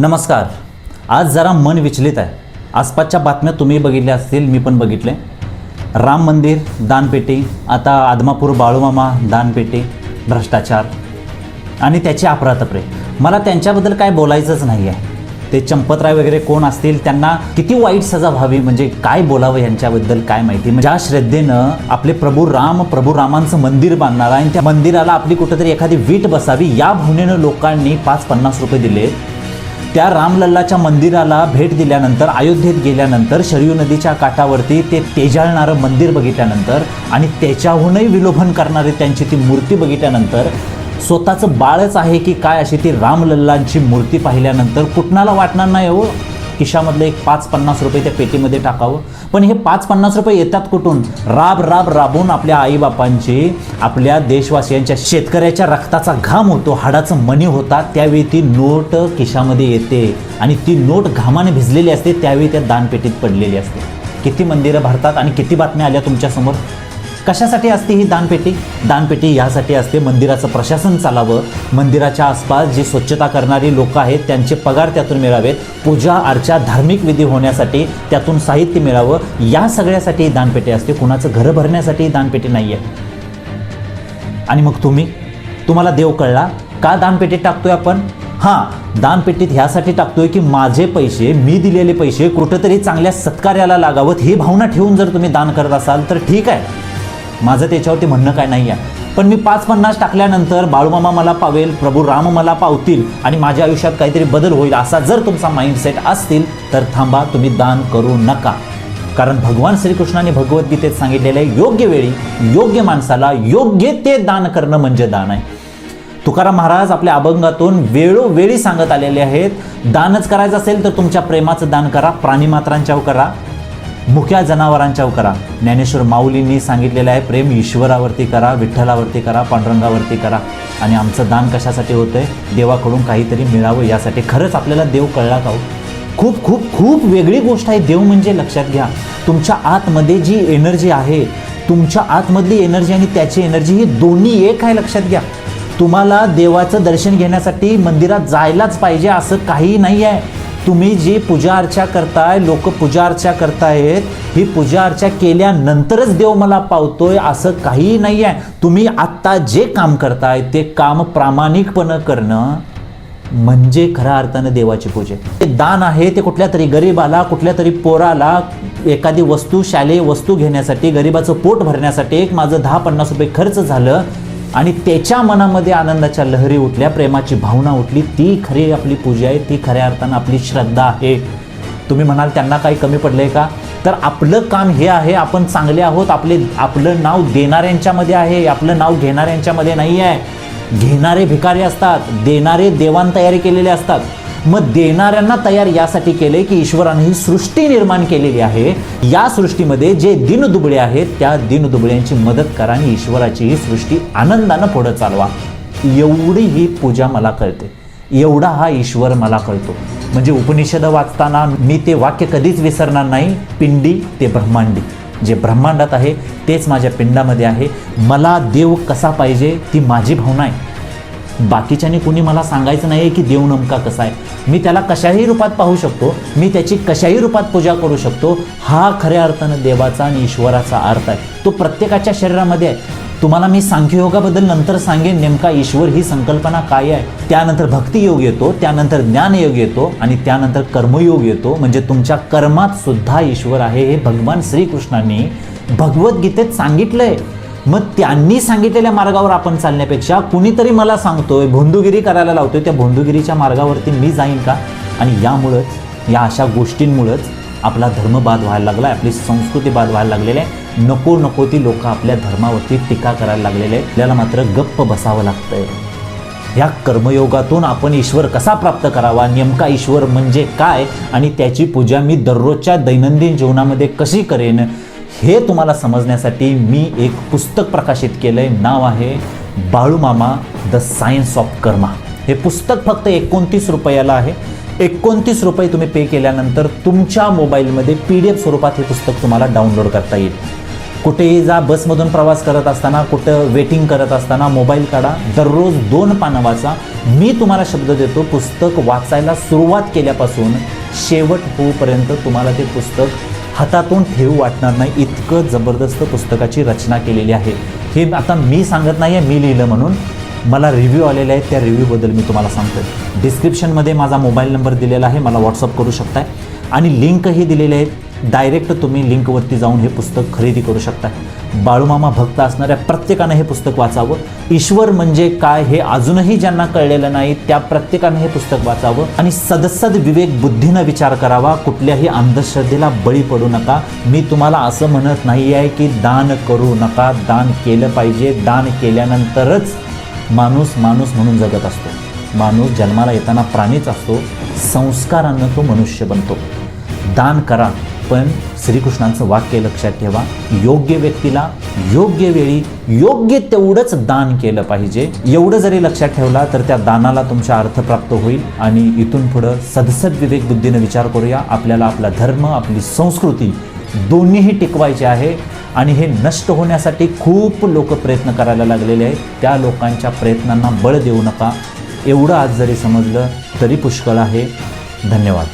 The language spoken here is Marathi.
नमस्कार. आज जरा मन विचलित आहे. आसपासच्या बातम्या तुम्ही बघितल्या असतील, मी पण बघितले. राम मंदिर दानपेटी, आता आदमापूर बाळूमामा दानपेटी, भ्रष्टाचार आणि त्याची अफरातफरी. मला त्यांच्याबद्दल काय बोलायचंच नाही आहे. ते चंपतराय वगैरे कोण असतील, त्यांना किती वाईट सजा व्हावी, म्हणजे काय बोलावं यांच्याबद्दल काय माहिती. म्हणजे ज्या श्रद्धेनं आपले प्रभू रामांचं मंदिर बांधणार आणि त्या मंदिराला आपली कुठेतरी एखादी वीट बसावी, या भावनेनं लोकांनी 5-50 रुपये दिले. त्या रामलल्लाच्या मंदिराला भेट दिल्यानंतर, अयोध्येत गेल्यानंतर, शरयू नदीच्या काठावरती ते तेजाळणारं मंदिर बघितल्यानंतर आणि त्याच्याहूनही विलोभन करणारी त्यांची ती मूर्ती बघितल्यानंतर, स्वतःचं बाळच आहे की काय अशी ती रामलल्लांची मूर्ती पाहिल्यानंतर कुठनाला वाटणार नाही हो खिशामधले एक 5-50 रुपये त्या पेटीमध्ये टाकावं. पण हे 5-50 रुपये येतात कुठून? राबून आपल्या आईबापांची, आपल्या देशवासियांच्या, शेतकऱ्याच्या रक्ताचा घाम होतो, हाडाचं मणी होता, त्यावेळी ती नोट खिशामध्ये येते आणि ती नोट घामाने भिजलेली असते, त्यावेळी त्या दानपेटीत पडलेली असते. किती मंदिरं भरतात आणि किती बातम्या आल्या तुमच्यासमोर. कशासाठी असते ही दानपेटी? दानपेटी ह्यासाठी असते, मंदिराचं प्रशासन चालावं, मंदिराच्या आसपास जी स्वच्छता करणारी लोक आहेत त्यांचे पगार त्यातून मिळावेत, पूजा अर्चा धार्मिक विधी होण्यासाठी त्यातून साहित्य मिळावं, या सगळ्यासाठी ही दानपेटी असते. कुणाचं घरं भरण्यासाठी ही दानपेटी नाही आहे. आणि मग तुम्हाला देव कळला का दानपेटीत टाकतोय आपण? हां, दानपेटीत ह्यासाठी टाकतोय की माझे पैसे, मी दिलेले पैसे कुठंतरी चांगल्या सत्कार्याला लागावत, ही भावना ठेवून जर तुम्ही दान करत असाल तर ठीक आहे, माझं त्याच्यावरती म्हणणं काय नाही आहे. पण मी 5-50 टाकल्यानंतर बाळूमामा मला पावेल, प्रभू राम मला पावतील आणि माझ्या आयुष्यात काहीतरी बदल होईल, असा जर तुमचा माइंडसेट असतील तर थांबा, तुम्ही दान करू नका. कारण भगवान श्रीकृष्णाने भगवद्गीतेत सांगितलेलं आहे, योग्य वेळी योग्य माणसाला योग्य ते दान करणं म्हणजे दान आहे. तुकाराम महाराज आपल्या अभंगातून वेळोवेळी सांगत आलेले आहेत, दानच करायचं असेल तर तुमच्या प्रेमाचं दान करा, प्राणीमात्रांच्यावर करा, मुक्या जनावरांच्यावर करा. ज्ञानेश्वर माऊलींनी सांगितलेलं आहे, प्रेम ईश्वरावरती करा, विठ्ठलावरती करा, पांडुरंगावरती करा. आणि आमचं दान कशासाठी होतंय? देवाकडून काहीतरी मिळावं यासाठी. खरंच आपल्याला देव कळला का हो? खूप खूप खूप वेगळी गोष्ट आहे देव म्हणजे. लक्षात घ्या, तुमच्या आतमध्ये जी एनर्जी आहे, तुमच्या आतमधली एनर्जी आणि त्याची एनर्जी, ही दोन्ही एक आहे. लक्षात घ्या, तुम्हाला देवाचं दर्शन घेण्यासाठी मंदिरात जायलाच पाहिजे असं काही नाही आहे. तुम्ही जी पूजा अर्चा करताय, लोक पूजा अर्चा करतायत, ही पूजा अर्चा केल्यानंतरच देव मला पावतोय असं काही नाही आहे. तुम्ही आत्ता जे काम करताय ते काम प्रामाणिकपणे करणं म्हणजे खऱ्या अर्थानं देवाची पूजा. ते दान आहे ते कुठल्या तरी गरीबाला, कुठल्या तरी पोराला एखादी वस्तू, शालेय वस्तू घेण्यासाठी, गरीबाचं पोट भरण्यासाठी एक माझं 10-50 रुपये खर्च झालं आणि त्याच्या मनामध्ये आनंदाच्या लहरी उठल्या, प्रेमाची भावना उठली, ती खरी आपली पूजा आहे, ती खऱ्या अर्थानं आपली श्रद्धा आहे. तुम्ही म्हणाल त्यांना काही कमी पडलंय का? तर आपलं काम हे आहे, आपण चांगले आहोत, आपलं नाव देणाऱ्यांच्यामध्ये आहे, आपलं नाव घेणाऱ्यांच्यामध्ये नाही आहे. घेणारे भिकारी असतात, देणारे देवान तयारी केलेले असतात. मग देणाऱ्यांना तयार यासाठी केले की ईश्वराने ही सृष्टी निर्माण केलेली आहे, या सृष्टीमध्ये जे दीनदुबळे आहेत त्या दीनदुबळ्यांची मदत करा आणि ईश्वराची ही सृष्टी आनंदानं पुढे चालवा. एवढी ही पूजा मला कळते, एवढा हा ईश्वर मला कळतो. म्हणजे उपनिषद वाचताना मी ते वाक्य कधीच विसरणार नाही, पिंडी ते ब्रह्मांडी. जे ब्रह्मांडात आहे तेच माझ्या पिंडामध्ये आहे. मला देव कसा पाहिजे ती माझी भावना आहे. बाकीच्याने कुणी मला सांगायचं नाही की देव नेमका कसा आहे. मी त्याला कशाही रूपात पाहू शकतो, मी त्याची कशाही रूपात पूजा करू शकतो. हा खऱ्या अर्थानं देवाचा आणि ईश्वराचा अर्थ आहे. तो प्रत्येकाच्या शरीरामध्ये आहे. तुम्हाला मी सांख्ययोगाबद्दल नंतर सांगेन, नेमका ईश्वर ही संकल्पना काय आहे. त्यानंतर भक्तियोग येतो, त्यानंतर ज्ञानयोग येतो आणि त्यानंतर कर्मयोग येतो. म्हणजे तुमच्या कर्मात सुद्धा ईश्वर आहे, हे भगवान श्रीकृष्णांनी भगवद्गीतेत सांगितलंय. मग त्यांनी सांगितलेल्या मार्गावर आपण चालण्यापेक्षा कुणीतरी मला सांगतोय, भोंदूगिरी करायला लावतोय, त्या भोंदूगिरीच्या मार्गावरती मी जाईन का? आणि यामुळंच, या अशा गोष्टींमुळंच आपला धर्म बाद व्हायला लागला आहे, आपली संस्कृती बाद व्हायला लागलेली आहे. नको ती लोक आपल्या धर्मावरती टीका करायला लागलेले आहे. आपल्याला मात्र गप्प बसावं लागतंय. ह्या कर्मयोगातून आपण ईश्वर कसा प्राप्त करावा, नेमका ईश्वर म्हणजे काय आणि त्याची पूजा मी दररोजच्या दैनंदिन जीवनामध्ये कशी करेन, हे तुम्हाला समजण्यासाठी मी एक पुस्तक प्रकाशित केलंय. नाव आहे बाळूमामा द सायन्स ऑफ कर्मा. हे पुस्तक फक्त 29 रुपयाला आहे. 29 रुपये तुम्ही पे केल्यानंतर तुमच्या मोबाईलमध्ये PDF स्वरूपात हे पुस्तक तुम्हाला डाउनलोड करता येईल. कुठेही जा, बसमधून प्रवास करत असताना, कुठं वेटिंग करत असताना मोबाईल काढा, दररोज 2 पानं वाचा. मी तुम्हाला शब्द देतो, पुस्तक वाचायला सुरुवात केल्यापासून शेवट होईपर्यंत तुम्हाला ते पुस्तक हातातून ठेवू वाटणार नाही, इतकं जबरदस्त पुस्तकाची रचना केलेली आहे. हे आता मी सांगत नाही आहे मी लिहिलं म्हणून, मला रिव्ह्यू आलेले आहेत, त्या रिव्ह्यूबद्दल मी तुम्हाला सांगतो. डिस्क्रिप्शनमध्ये माझा मोबाईल नंबर दिलेला आहे, मला व्हॉट्सअप करू शकताय आणि लिंकही दिलेले आहेत. डायरेक्ट तुम्ही लिंकवरती जाऊन हे पुस्तक खरेदी करू शकता. बाळूमामा भक्त असणाऱ्या प्रत्येकानं हे पुस्तक वाचावं. ईश्वर म्हणजे काय हे अजूनही ज्यांना कळलेलं नाही त्या प्रत्येकानं हे पुस्तक वाचावं आणि सदसद विवेक बुद्धीनं विचार करावा. कुठल्याही अंधश्रद्धेला बळी पडू नका. मी तुम्हाला असं म्हणत नाही आहे की दान करू नका, दान केलं पाहिजे. दान केल्यानंतरच माणूस माणूस म्हणून जगत असतो. माणूस जन्माला येताना प्राणीच असतो, संस्कारांनं तो मनुष्य बनतो. दान करा, पण श्रीकृष्णांचं वाक्य लक्षात ठेवा, योग्य व्यक्तीला योग्य वेळी योग्य तेवढंच दान केलं पाहिजे. एवढं जरी लक्षात ठेवला तर त्या दानाला तुमचा अर्थ प्राप्त होईल. आणि इथून पुढं सदसद विवेक बुद्धीनं विचार करूया. आपल्याला आपला धर्म, आपली संस्कृती दोन्हीही टिकवायचे आहे आणि हे नष्ट होण्यासाठी खूप लोक प्रयत्न करायला लागलेले आहेत. त्या लोकांच्या प्रयत्नांना बळ देऊ नका. एवढं आज जरी समजलं तरी पुष्कळ आहे. धन्यवाद.